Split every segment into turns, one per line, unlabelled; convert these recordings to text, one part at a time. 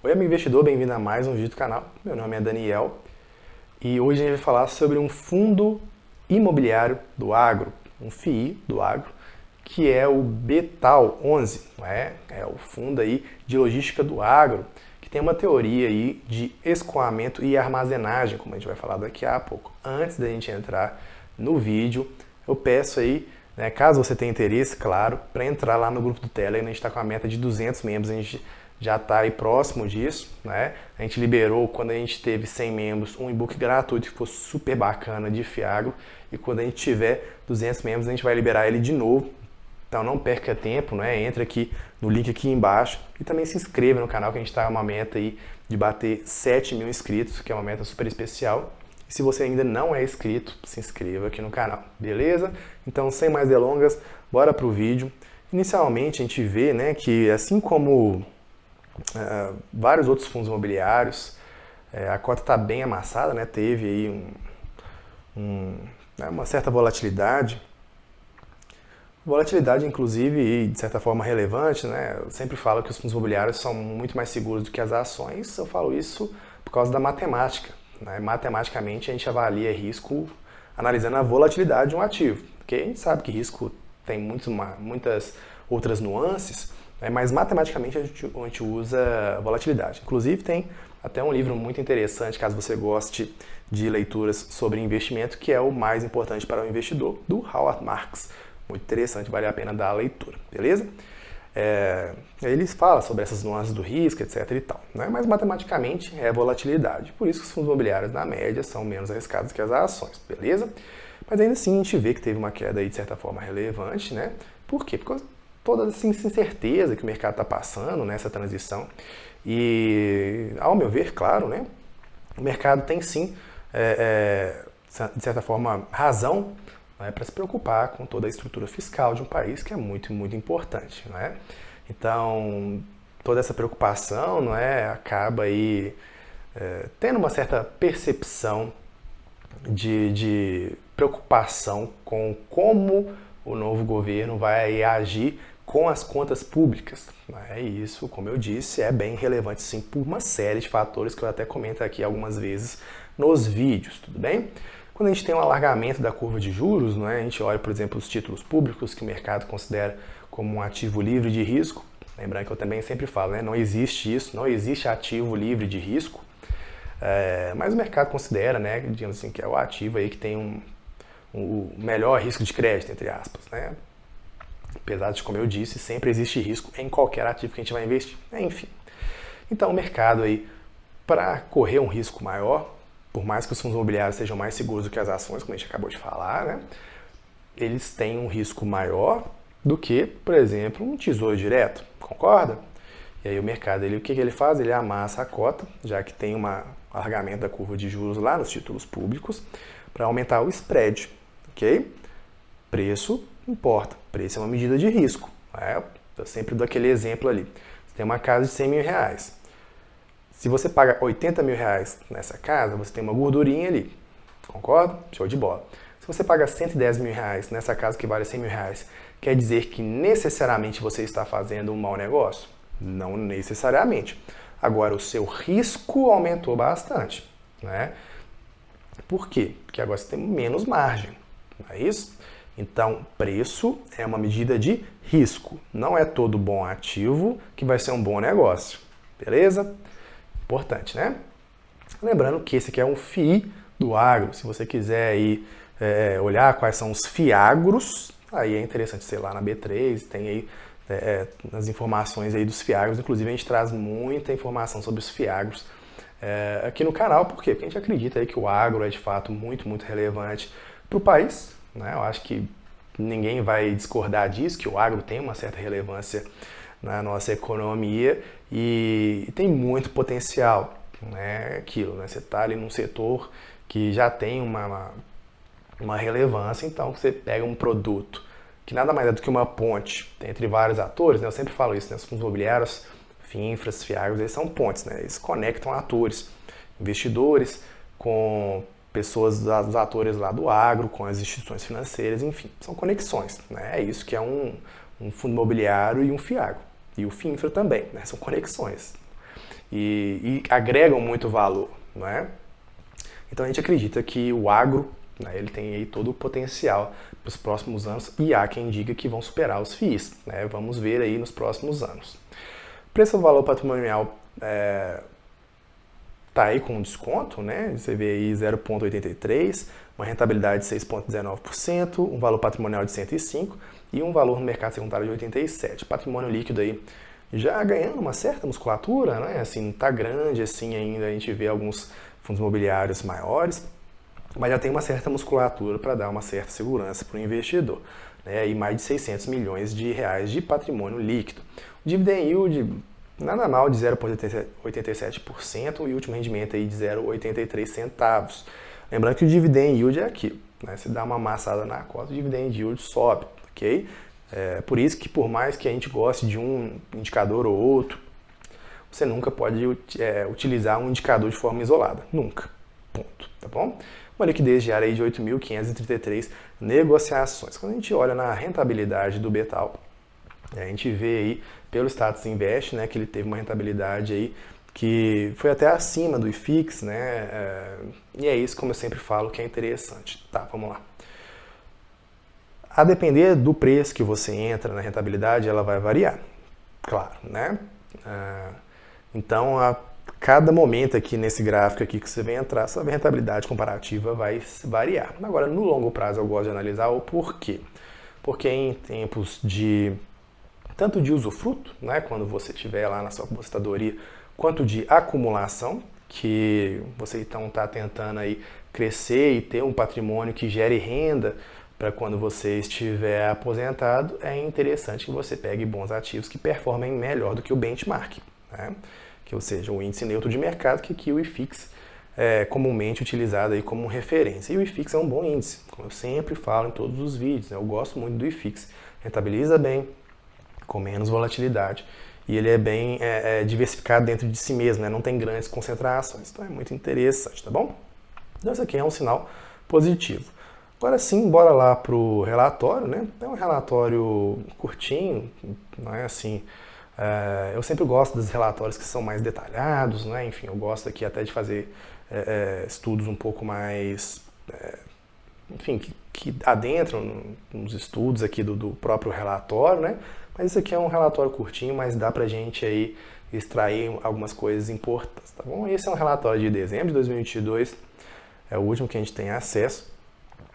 Oi, amigo investidor, bem-vindo a mais um vídeo do canal. Meu nome é Daniel e hoje a gente vai falar sobre um fundo imobiliário do agro, um FII do agro, que é o BETAL11, é o fundo aí de logística do agro, que tem uma teoria aí de escoamento e armazenagem, como a gente vai falar daqui a pouco. Antes da gente entrar no vídeo, eu peço aí, caso você tenha interesse, claro, para entrar lá no grupo do Telegram. A gente está com a meta de 200 membros, a gente já está aí próximo disso, né? A gente liberou, quando a gente teve 100 membros, um e-book gratuito que ficou super bacana de Fiagro, e quando a gente tiver 200 membros, a gente vai liberar ele de novo. Então não perca tempo, né? Entra aqui no link aqui embaixo e também se inscreva no canal, que a gente está com uma meta aí de bater 7 mil inscritos, que é uma meta super especial. E se você ainda não é inscrito, se inscreva aqui no canal, beleza? Então, sem mais delongas, bora pro vídeo. Inicialmente, a gente vê, né, que assim como vários outros fundos imobiliários, a cota está bem amassada, né? Teve aí uma certa volatilidade. Volatilidade, inclusive, e de certa forma relevante, né? Eu sempre falo que os fundos imobiliários são muito mais seguros do que as ações. Eu falo isso por causa da matemática, né? Matematicamente, a gente avalia risco analisando a volatilidade de um ativo, porque a gente sabe que risco tem muitas outras nuances, né? Mas matematicamente a gente usa volatilidade. Inclusive, tem até um livro muito interessante, caso você goste de leituras sobre investimento, que é o mais importante para o investidor, do Howard Marks. Muito interessante, vale a pena dar a leitura, beleza? Eles falam sobre essas nuances do risco, etc e tal, né? Mas matematicamente é volatilidade. Por isso que os fundos imobiliários, na média, são menos arriscados que as ações, beleza? Mas ainda assim a gente vê que teve uma queda aí, de certa forma, relevante, né? Por quê? Porque toda essa incerteza que o mercado está passando nessa transição. E, ao meu ver, claro, né? O mercado tem sim, de certa forma, razão, para se preocupar com toda a estrutura fiscal de um país, que é muito, muito importante. Não é? Então, toda essa preocupação acaba aí tendo uma certa percepção de preocupação com como o novo governo vai agir com as contas públicas. E isso, como eu disse, é bem relevante sim por uma série de fatores que eu até comento aqui algumas vezes nos vídeos, tudo bem? Quando a gente tem um alargamento da curva de juros, a gente olha, por exemplo, os títulos públicos, que o mercado considera como um ativo livre de risco. Lembrando que eu também sempre falo, não existe isso, não existe ativo livre de risco, mas o mercado considera, digamos assim, que é o ativo aí que tem o melhor risco de crédito, entre aspas. Apesar de, como eu disse, sempre existe risco em qualquer ativo que a gente vai investir. Enfim. Então, o mercado aí, para correr um risco maior, por mais que os fundos imobiliários sejam mais seguros do que as ações, como a gente acabou de falar, eles têm um risco maior do que, por exemplo, um tesouro direto, concorda? E aí o mercado, o que ele faz? Ele amassa a cota, já que tem um alargamento da curva de juros lá nos títulos públicos, para aumentar o spread, ok? Preço importa, preço é uma medida de risco. Eu sempre dou aquele exemplo ali. Você tem uma casa de 100 mil reais. Se você paga 80 mil reais nessa casa, você tem uma gordurinha ali. Concorda? Show de bola. Se você paga 110 mil reais nessa casa que vale 100 mil reais, quer dizer que necessariamente você está fazendo um mau negócio? Não necessariamente. Agora, o seu risco aumentou bastante. Por quê? Porque agora você tem menos margem. Não é isso? Então, preço é uma medida de risco. Não é todo bom ativo que vai ser um bom negócio. Beleza? Importante, né? Lembrando que esse aqui é um FII do agro. Se você quiser aí, olhar quais são os FIAGROS, aí é interessante, sei lá, na B3, tem aí as informações aí dos FIAGROS. Inclusive, a gente traz muita informação sobre os FIAGROS aqui no canal. Por quê? Porque a gente acredita aí que o agro é, de fato, muito, muito relevante para o país. Eu acho que ninguém vai discordar disso, que o agro tem uma certa relevância na nossa economia e tem muito potencial, aquilo, você está ali num setor que já tem uma relevância, então você pega um produto que nada mais é do que uma ponte entre vários atores, eu sempre falo isso, os fundos imobiliários, FINFRAs, FIAGROS, eles são pontes, eles conectam atores, investidores com pessoas, os atores lá do agro, com as instituições financeiras, enfim, são conexões, é isso que é um fundo imobiliário e um FIAGRO. E o FINFRA também, são conexões. e agregam muito valor, não é? Então a gente acredita que o agro, né, ele tem aí todo o potencial para os próximos anos e há quem diga que vão superar os FIIs, né? Vamos ver aí nos próximos anos. O preço do valor patrimonial tá aí com desconto, né? Você vê aí 0,83, uma rentabilidade de 6,19%, um valor patrimonial de 105 e um valor no mercado secundário de 87. Patrimônio líquido aí já ganhando uma certa musculatura, né? Assim, não tá grande assim ainda, a gente vê alguns fundos imobiliários maiores, mas já tem uma certa musculatura para dar uma certa segurança para o investidor, né? E mais de 600 milhões de reais de patrimônio líquido. O dividend yield nada mal de 0,87% e o último rendimento aí de 0,83 centavos. Lembrando que o dividend yield é aqui, né? Se dá uma amassada na cota, o dividend yield sobe, ok? Por isso que por mais que a gente goste de um indicador ou outro, você nunca pode utilizar um indicador de forma isolada. Nunca. Ponto. Tá bom? Uma liquidez diária aí de 8.533 negociações. Quando a gente olha na rentabilidade do Betal, a gente vê aí pelo Status Invest, né, que ele teve uma rentabilidade aí que foi até acima do IFIX, né? E é isso, como eu sempre falo, que é interessante. Tá, vamos lá. A depender do preço que você entra na rentabilidade, ela vai variar, claro, né? Então, a cada momento aqui nesse gráfico aqui que você vem entrar, essa rentabilidade comparativa vai variar. Agora, no longo prazo, eu gosto de analisar o porquê. Porque em tempos de tanto de usufruto, né, quando você estiver lá na sua aposentadoria, quanto de acumulação, que você então está tentando aí crescer e ter um patrimônio que gere renda para quando você estiver aposentado, é interessante que você pegue bons ativos que performem melhor do que o benchmark, né? Que, ou seja, o índice neutro de mercado, que aqui o IFIX é comumente utilizado aí como referência. E o IFIX é um bom índice, como eu sempre falo em todos os vídeos, né? Eu gosto muito do IFIX, rentabiliza bem, com menos volatilidade, e ele é bem diversificado dentro de si mesmo, né? Não tem grandes concentrações, então é muito interessante, tá bom? Então isso aqui é um sinal positivo. Agora sim, bora lá para o relatório, né? É um relatório curtinho, não é assim... eu sempre gosto dos relatórios que são mais detalhados, né? Enfim, eu gosto aqui até de fazer estudos um pouco mais... enfim, que adentram nos estudos aqui do próprio relatório, né? Mas isso aqui é um relatório curtinho, mas dá pra gente aí extrair algumas coisas importantes, tá bom? Esse é um relatório de dezembro de 2022, é o último que a gente tem acesso.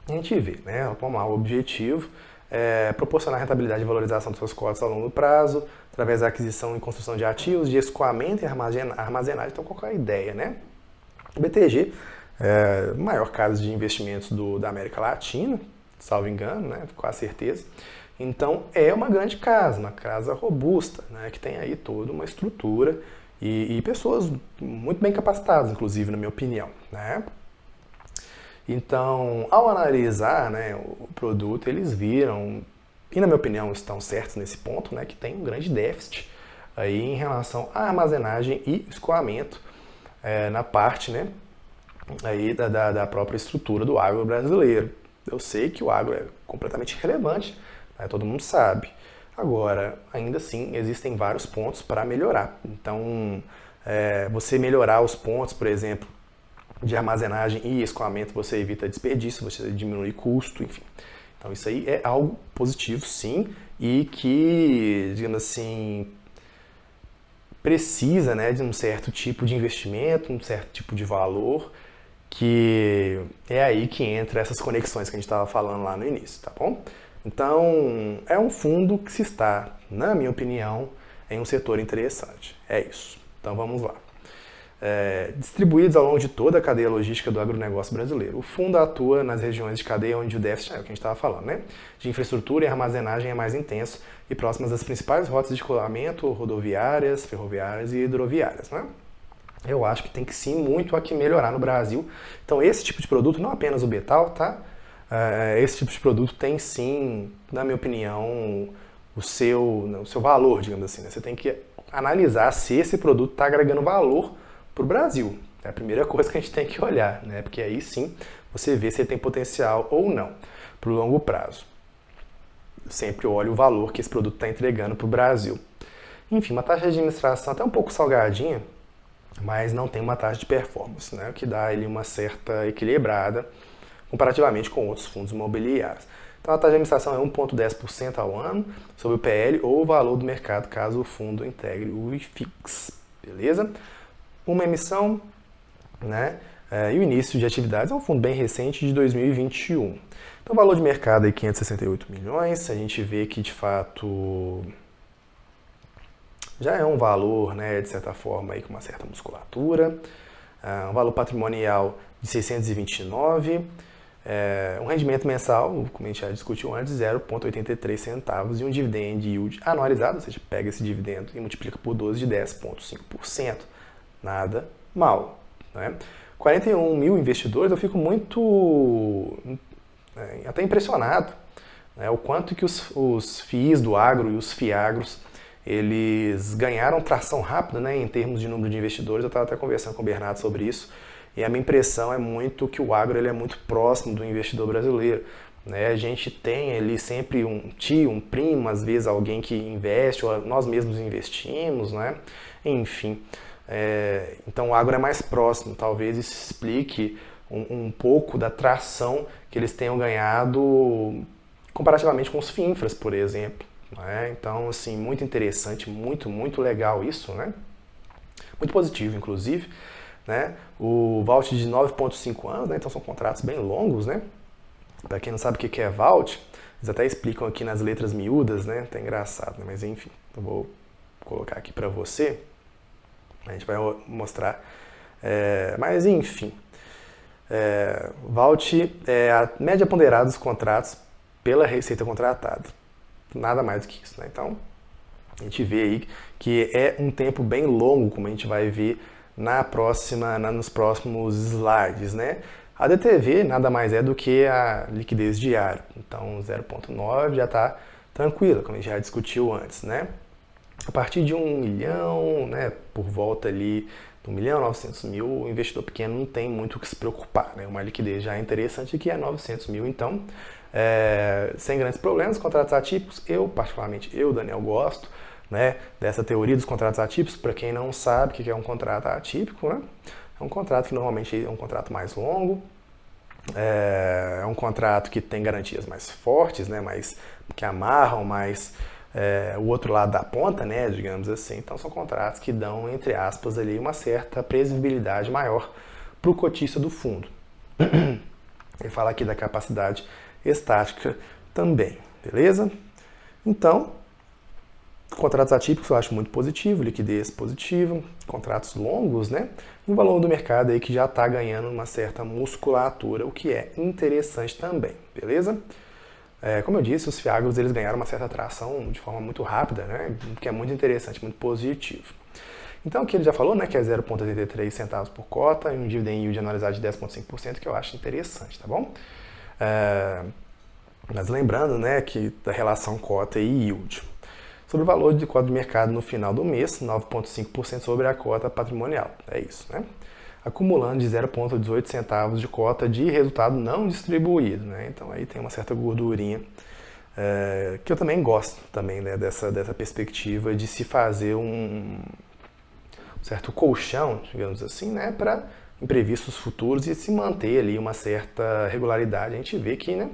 A gente vê, né? Vamos lá, o objetivo é proporcionar rentabilidade e valorização dos seus cotas ao longo prazo, através da aquisição e construção de ativos, de escoamento e armazenagem. Então, qual é a ideia, né? O BTG é o maior caso de investimentos da América Latina, salvo engano, né? Com a certeza. Então, é uma grande casa, uma casa robusta, né? Que tem aí toda uma estrutura e pessoas muito bem capacitadas, inclusive, na minha opinião, né? Então, ao analisar, né, o produto, eles viram, e na minha opinião estão certos nesse ponto, né, que tem um grande déficit aí em relação à armazenagem e escoamento na parte, né, aí da própria estrutura do agro brasileiro. Eu sei que o agro é completamente relevante, né, todo mundo sabe. Agora, ainda assim, existem vários pontos para melhorar. Então, você melhorar os pontos, por exemplo, de armazenagem e escoamento, você evita desperdício, você diminui custo, enfim. Então isso aí é algo positivo, sim, e que, digamos assim, precisa, né, de um certo tipo de investimento, um certo tipo de valor, que é aí que entra essas conexões que a gente estava falando lá no início, tá bom? Então, é um fundo que se está, na minha opinião, em um setor interessante. É isso. Então vamos lá. Distribuídos ao longo de toda a cadeia logística do agronegócio brasileiro. O fundo atua nas regiões de cadeia onde o déficit, é o que a gente estava falando, né, de infraestrutura e armazenagem é mais intenso e próximas das principais rotas de escoamento, rodoviárias, ferroviárias e hidroviárias, né? Eu acho que tem que sim muito aqui melhorar no Brasil. Então esse tipo de produto, não apenas o Betal, tá? Esse tipo de produto tem sim, na minha opinião, o seu valor, digamos assim, né? Você tem que analisar se esse produto está agregando valor para o Brasil. É a primeira coisa que a gente tem que olhar, né? Porque aí sim você vê se ele tem potencial ou não para o longo prazo. Eu sempre olho o valor que esse produto está entregando para o Brasil. Enfim, uma taxa de administração até um pouco salgadinha, mas não tem uma taxa de performance, né? O que dá ali uma certa equilibrada comparativamente com outros fundos imobiliários. Então a taxa de administração é 1,10% ao ano sobre o PL ou o valor do mercado, caso o fundo integre o IFIX, beleza? Uma emissão, né? E o início de atividades é um fundo bem recente de 2021. Então o valor de mercado é 568 milhões, a gente vê que de fato já é um valor, né, de certa forma, aí, com uma certa musculatura. Um valor patrimonial de 629, um rendimento mensal, como a gente já discutiu antes, 0,83 centavos e um dividend yield anualizado, ou seja, pega esse dividendo e multiplica por 12 de 10,5%. Nada mal. Né? 41 mil investidores, eu fico muito até impressionado, né, o quanto que os FIIs do agro e os FIAGROS eles ganharam tração rápida, né, em termos de número de investidores. Eu estava até conversando com o Bernardo sobre isso, e a minha impressão é muito que o agro ele é muito próximo do investidor brasileiro. Né? A gente tem ali sempre um tio, um primo, às vezes alguém que investe, ou nós mesmos investimos, né? Enfim. Então o agro é mais próximo, talvez isso explique um pouco da tração que eles tenham ganhado comparativamente com os FINFRAs, por exemplo. Né? Então, assim, muito interessante, muito legal isso, né? Muito positivo, inclusive. Né? O vault de 9,5 anos, né? Então são contratos bem longos, né? Para quem não sabe o que é vault, eles até explicam aqui nas letras miúdas, né? Tá engraçado, né? Mas enfim, eu vou colocar aqui para você. A gente vai mostrar. Mas enfim, vault é a média ponderada dos contratos pela receita contratada. Nada mais do que isso, né? Então, a gente vê aí que é um tempo bem longo, como a gente vai ver nos próximos slides, né? A DTV nada mais é do que a liquidez diária. Então, 0,9 já está tranquila, como a gente já discutiu antes, né? A partir de 1 milhão, né, por volta ali de 1 milhão, 900 mil, o investidor pequeno não tem muito o que se preocupar, né? Uma liquidez já interessante que é 900 mil, então, sem grandes problemas. Contratos atípicos, particularmente, Daniel, gosto, né, dessa teoria dos contratos atípicos. Para quem não sabe o que é um contrato atípico, né? É um contrato que normalmente é um contrato mais longo, é um contrato que tem garantias mais fortes, né, que amarram mais o outro lado da ponta, né, digamos assim. Então são contratos que dão, entre aspas, ali, uma certa previsibilidade maior para o cotista do fundo. Ele fala aqui da capacidade estática também, beleza? Então, contratos atípicos eu acho muito positivo, liquidez positiva, contratos longos, né? E um valor do mercado aí que já está ganhando uma certa musculatura, o que é interessante também, beleza? Como eu disse, os FIAGROS eles ganharam uma certa atração de forma muito rápida, né? Que é muito interessante, muito positivo. Então aqui ele já falou, né, que é 0,83 centavos por cota e um dividend yield anualizado de 10,5%, que eu acho interessante, tá bom? Mas lembrando, né, que da relação cota e yield. Sobre o valor de cota de mercado no final do mês, 9,5% sobre a cota patrimonial. É isso, né? Acumulando de 0,18 centavos de cota de resultado não distribuído, né? Então aí tem uma certa gordurinha, que eu também gosto também, né, dessa perspectiva de se fazer um certo colchão, digamos assim, né, para imprevistos futuros e se manter ali uma certa regularidade. A gente vê que, né,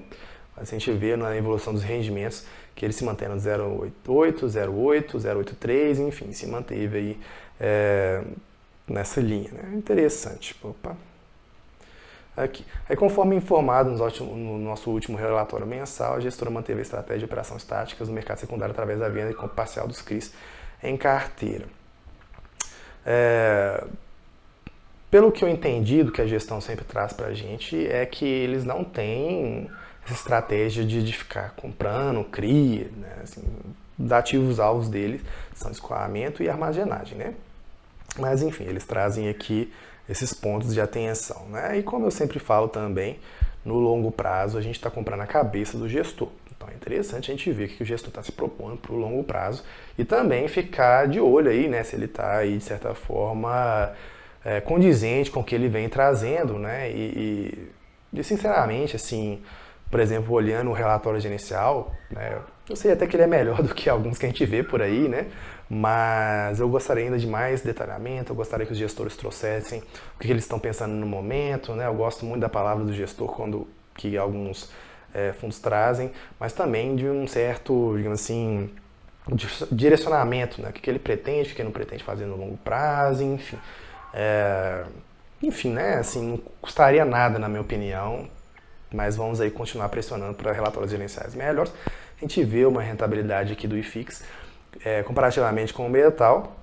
a gente vê na evolução dos rendimentos que ele se mantém no 0,88, 0,8, 0,83, enfim, se manteve aí nessa linha, né? Interessante. Opa. Aqui. Aí, conforme informado no nosso último relatório mensal, a gestora manteve a estratégia de operação estáticas no mercado secundário através da venda e compra parcial dos CRIs em carteira. Pelo que eu entendi do que a gestão sempre traz para a gente, é que eles não têm essa estratégia de ficar comprando, CRI, né? Assim, os ativos alvos deles são escoamento e armazenagem, né? Mas enfim, eles trazem aqui esses pontos de atenção, né? E como eu sempre falo também, no longo prazo a gente está comprando a cabeça do gestor. Então é interessante a gente ver o que o gestor está se propondo para o longo prazo e também ficar de olho aí, né? Se ele está aí de certa forma condizente com o que ele vem trazendo, né? E sinceramente, assim, por exemplo, olhando o relatório gerencial, né, eu sei até que ele é melhor do que alguns que a gente vê por aí, né? Mas eu gostaria ainda de mais detalhamento, eu gostaria que os gestores trouxessem o que eles estão pensando no momento, né? Eu gosto muito da palavra do gestor que alguns fundos trazem, mas também de um certo, digamos assim, direcionamento, né? O que ele pretende, o que ele não pretende fazer no longo prazo, enfim. Enfim, né? Assim, não custaria nada, na minha opinião, mas vamos aí continuar pressionando para relatórios gerenciais melhores. A gente vê uma rentabilidade aqui do IFIX comparativamente com o metal,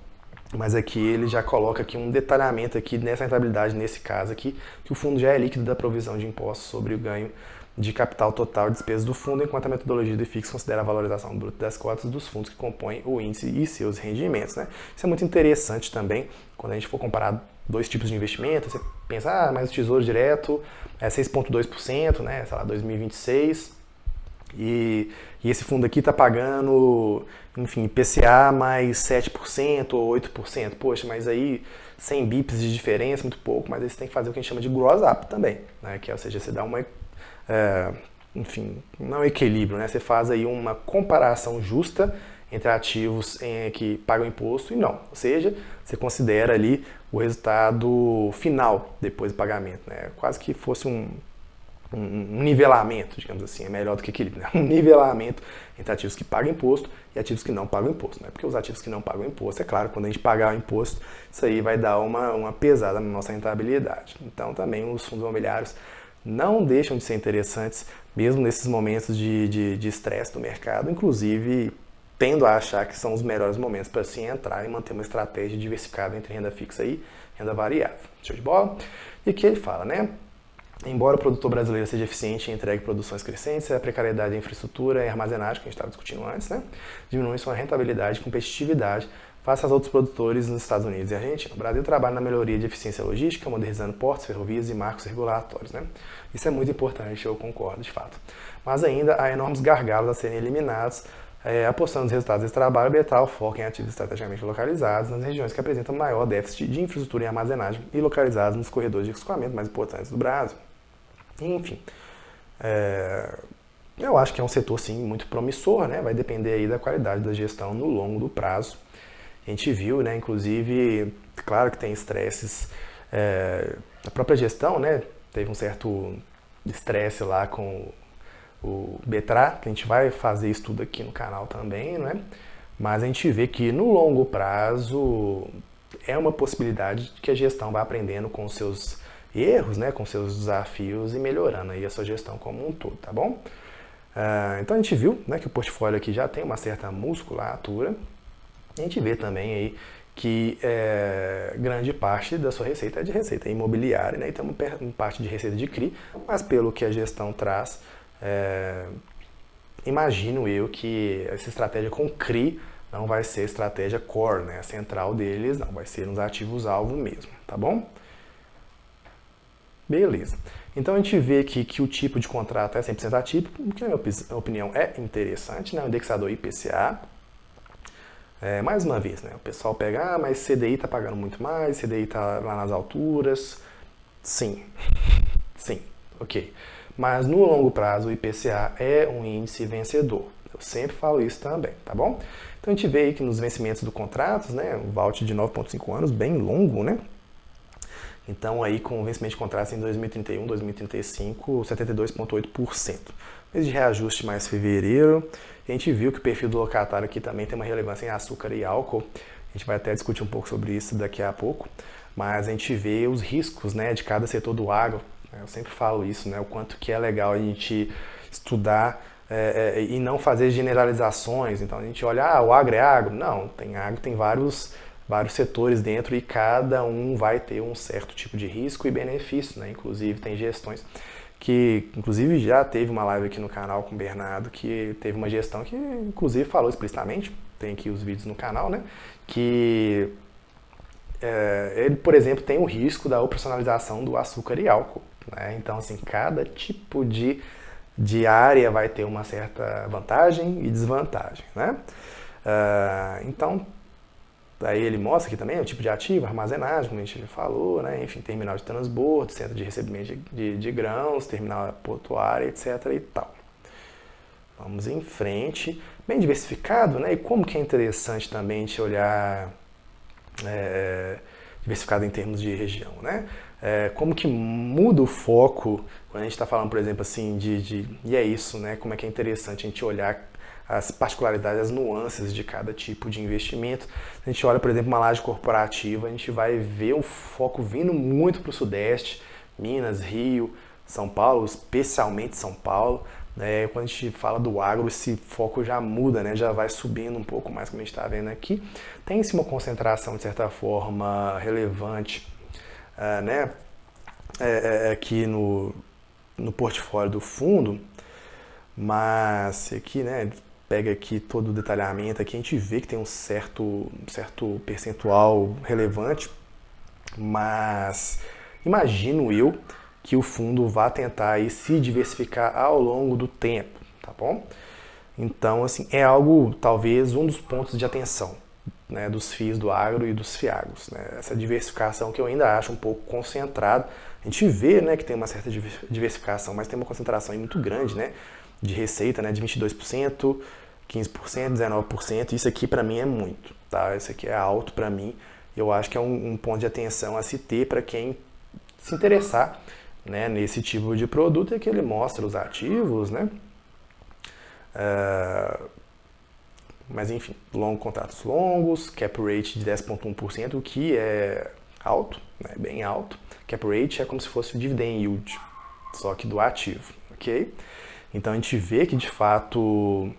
mas aqui ele já coloca aqui um detalhamento aqui nessa rentabilidade, nesse caso aqui, que o fundo já é líquido da provisão de impostos sobre o ganho de capital total e despesas do fundo, enquanto a metodologia do IFIX considera a valorização bruta das cotas dos fundos que compõem o índice e seus rendimentos. Né? Isso é muito interessante também, quando a gente for comparar dois tipos de investimento, você pensa, mas o Tesouro Direto é 6,2%, né, sei lá, 2026, e esse fundo aqui está pagando, enfim, IPCA mais 7% ou 8%. Poxa, mas aí 100 bips de diferença, muito pouco, mas aí você tem que fazer o que a gente chama de gross up também, né, que é, ou seja, você dá uma, enfim, não é equilíbrio, né, você faz aí uma comparação justa entre ativos que pagam imposto e não. Ou seja, você considera ali o resultado final depois do pagamento. Né? Quase que fosse um nivelamento, digamos assim, é melhor do que equilíbrio. Né? Um nivelamento entre ativos que pagam imposto e ativos que não pagam imposto. Né? Porque os ativos que não pagam imposto, é claro, quando a gente pagar o imposto, isso aí vai dar uma pesada na nossa rentabilidade. Então também os fundos imobiliários não deixam de ser interessantes, mesmo nesses momentos de estresse do mercado, inclusive tendo a achar que são os melhores momentos para se entrar e manter uma estratégia diversificada entre renda fixa e renda variável. Show de bola? E aqui ele fala, né? Embora o produtor brasileiro seja eficiente e entregue produções crescentes, a precariedade da infraestrutura e armazenagem, que a gente estava discutindo antes, né? Diminui sua rentabilidade e competitividade face aos outros produtores nos Estados Unidos e Argentina. O Brasil trabalha na melhoria de eficiência logística, modernizando portos, ferrovias e marcos regulatórios. Né? Isso é muito importante, eu concordo, de fato. Mas ainda há enormes gargalos a serem eliminados, apostando nos resultados desse trabalho, Betal foca em ativos estrategicamente localizados nas regiões que apresentam maior déficit de infraestrutura e armazenagem e localizados nos corredores de escoamento mais importantes do Brasil. Enfim, eu acho que é um setor, sim, muito promissor, né? Vai depender aí da qualidade da gestão no longo do prazo. A gente viu, né, inclusive, claro que tem estresses, a própria gestão, né, teve um certo estresse lá com o Betra, que a gente vai fazer isso tudo aqui no canal também, né? Mas a gente vê que no longo prazo é uma possibilidade que a gestão vai aprendendo com os seus erros, né, com seus desafios e melhorando aí a sua gestão como um todo, tá bom? Então a gente viu, né, que o portfólio aqui já tem uma certa musculatura. A gente vê também aí que grande parte da sua receita é de receita imobiliária, né? E tem uma parte de receita de CRI, mas pelo que a gestão traz, imagino eu que essa estratégia com CRI não vai ser estratégia core, né? A central deles não, vai ser nos ativos-alvo mesmo, tá bom? Beleza. Então a gente vê aqui que o tipo de contrato é 100% atípico, o que na minha opinião é interessante, né? O indexador IPCA. Mais uma vez, né? O pessoal pega, mas CDI está pagando muito mais, CDI está lá nas alturas. Sim, sim, ok. Mas no longo prazo o IPCA é um índice vencedor. Eu sempre falo isso também, tá bom? Então a gente vê aí que nos vencimentos do contrato, né? Um vault de 9,5 anos, bem longo, né? Então aí com o vencimento de contratos em 2031, 2035, 72,8%. Mês de reajuste mais fevereiro. A gente viu que o perfil do locatário aqui também tem uma relevância em açúcar e álcool. A gente vai até discutir um pouco sobre isso daqui a pouco. Mas a gente vê os riscos, né, de cada setor do agro. Eu sempre falo isso, né, o quanto que é legal a gente estudar e não fazer generalizações. Então a gente olha, o agro é agro? Não, tem vários setores dentro e cada um vai ter um certo tipo de risco e benefício, né? Inclusive tem gestões que, inclusive já teve uma live aqui no canal com o Bernardo, que teve uma gestão que inclusive falou explicitamente, tem aqui os vídeos no canal, né? Que ele, por exemplo, tem o risco da operacionalização do açúcar e álcool, né? Então, assim, cada tipo de área vai ter uma certa vantagem e desvantagem, né? Então, Daí ele mostra aqui também o tipo de ativo, armazenagem, como a gente já falou, né? Enfim, terminal de transbordo, centro de recebimento de grãos, terminal portuária, etc. e tal. Vamos em frente. Bem diversificado, né? E como que é interessante também a gente olhar diversificado em termos de região, né? Como que muda o foco quando a gente está falando, por exemplo, assim, e é isso, né? Como é que é interessante a gente olhar as particularidades, as nuances de cada tipo de investimento. A gente olha, por exemplo, uma laje corporativa, a gente vai ver o foco vindo muito para o Sudeste, Minas, Rio, São Paulo, especialmente São Paulo. Quando a gente fala do agro, esse foco já muda, né? Já vai subindo um pouco mais, como a gente está vendo aqui. Tem-se uma concentração, de certa forma, relevante né? Aqui no portfólio do fundo, mas aqui, né, pega aqui todo o detalhamento, aqui a gente vê que tem um certo percentual relevante, mas imagino eu que o fundo vá tentar aí se diversificar ao longo do tempo, tá bom? Então, assim, é algo, talvez, um dos pontos de atenção, né, dos FIIs do agro e dos FIAGROS, né? Essa diversificação que eu ainda acho um pouco concentrada. A gente vê, né, que tem uma certa diversificação, mas tem uma concentração aí muito grande, né, de receita, né, de 22%, 15%, 19%. Isso aqui para mim é muito, tá? Isso aqui é alto para mim. Eu acho que é um ponto de atenção a se ter para quem se interessar, né, nesse tipo de produto, é que ele mostra os ativos, né? Mas enfim, contratos longos, cap rate de 10,1%, o que é alto, né, bem alto. Cap rate é como se fosse o dividend yield, só que do ativo, ok? Então a gente vê que de fato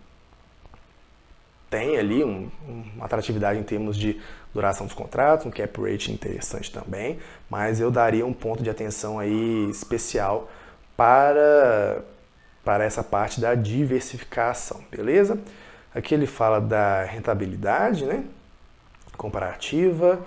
tem ali uma atratividade em termos de duração dos contratos, um cap rate interessante também, mas eu daria um ponto de atenção aí especial para essa parte da diversificação, beleza? Aqui ele fala da rentabilidade, né? Comparativa,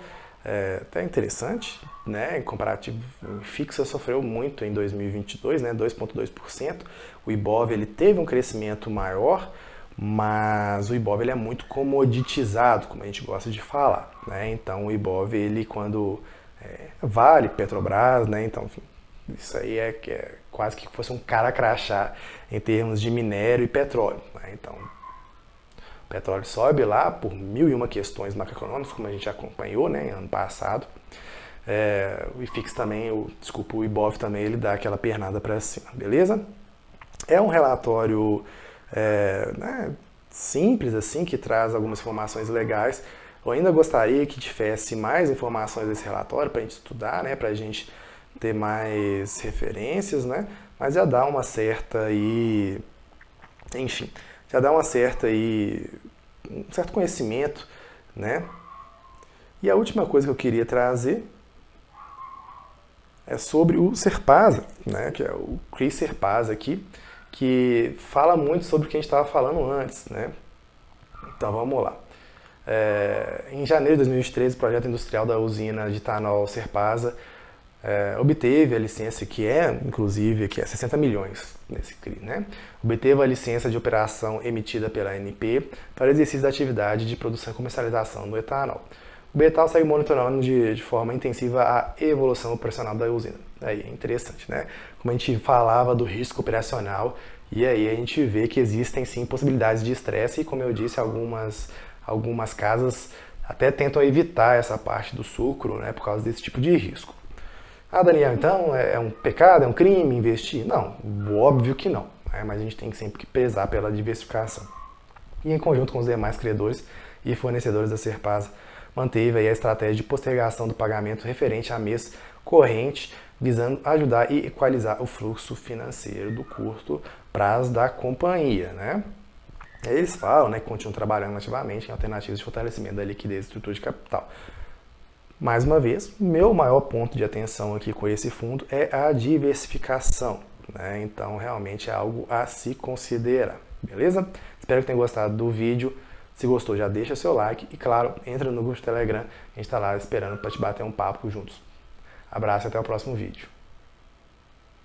até interessante, né? Comparativo fixa sofreu muito em 2022, né? 2,2%. O Ibov ele teve um crescimento maior, mas o Ibov ele é muito comoditizado, como a gente gosta de falar, né? Então o Ibov ele quando Vale, Petrobras, né? Então, enfim, isso aí é quase que fosse um cara crachá em termos de minério e petróleo, né? Então o petróleo sobe lá por 1001 questões macroeconômicas, como a gente acompanhou, né, ano passado. O IFIX também, o Ibov também, ele dá aquela pernada para cima, beleza? É um relatório né, simples, assim, que traz algumas informações legais. Eu ainda gostaria que tivesse mais informações desse relatório para a gente estudar, né, para a gente ter mais referências, né? Mas já dá uma certa aí, enfim, já dá uma certa aí, um certo conhecimento, né? E a última coisa que eu queria trazer é sobre o Serpasa, né? Que é o Chris Serpasa aqui, que fala muito sobre o que a gente estava falando antes, né? Então vamos lá. Em janeiro de 2013, o projeto industrial da usina de etanol Serpasa obteve a licença que inclusive, que é 60 milhões nesse CRI, né? Obteve a licença de operação emitida pela ANP para exercício da atividade de produção e comercialização do etanol. O Betal segue monitorando de forma intensiva a evolução operacional da usina. Aí é interessante, né? Como a gente falava do risco operacional, e aí a gente vê que existem sim possibilidades de estresse e, como eu disse, algumas casas até tentam evitar essa parte do sucro, né, por causa desse tipo de risco. Ah, Daniel, então é um pecado, é um crime investir? Não, óbvio que não, né? Mas a gente tem que sempre prezar pela diversificação. E em conjunto com os demais credores e fornecedores da Serpasa, manteve aí a estratégia de postergação do pagamento referente a mês corrente, visando ajudar e equalizar o fluxo financeiro do curto prazo da companhia, né? Eles falam, né, que continuam trabalhando ativamente em alternativas de fortalecimento da liquidez e estrutura de capital. Mais uma vez, meu maior ponto de atenção aqui com esse fundo é a diversificação, né? Então, realmente é algo a se considerar, beleza? Espero que tenham gostado do vídeo. Se gostou, já deixa seu like e, claro, entra no grupo do Telegram. A gente está lá esperando para te bater um papo juntos. Abraço e até o próximo vídeo.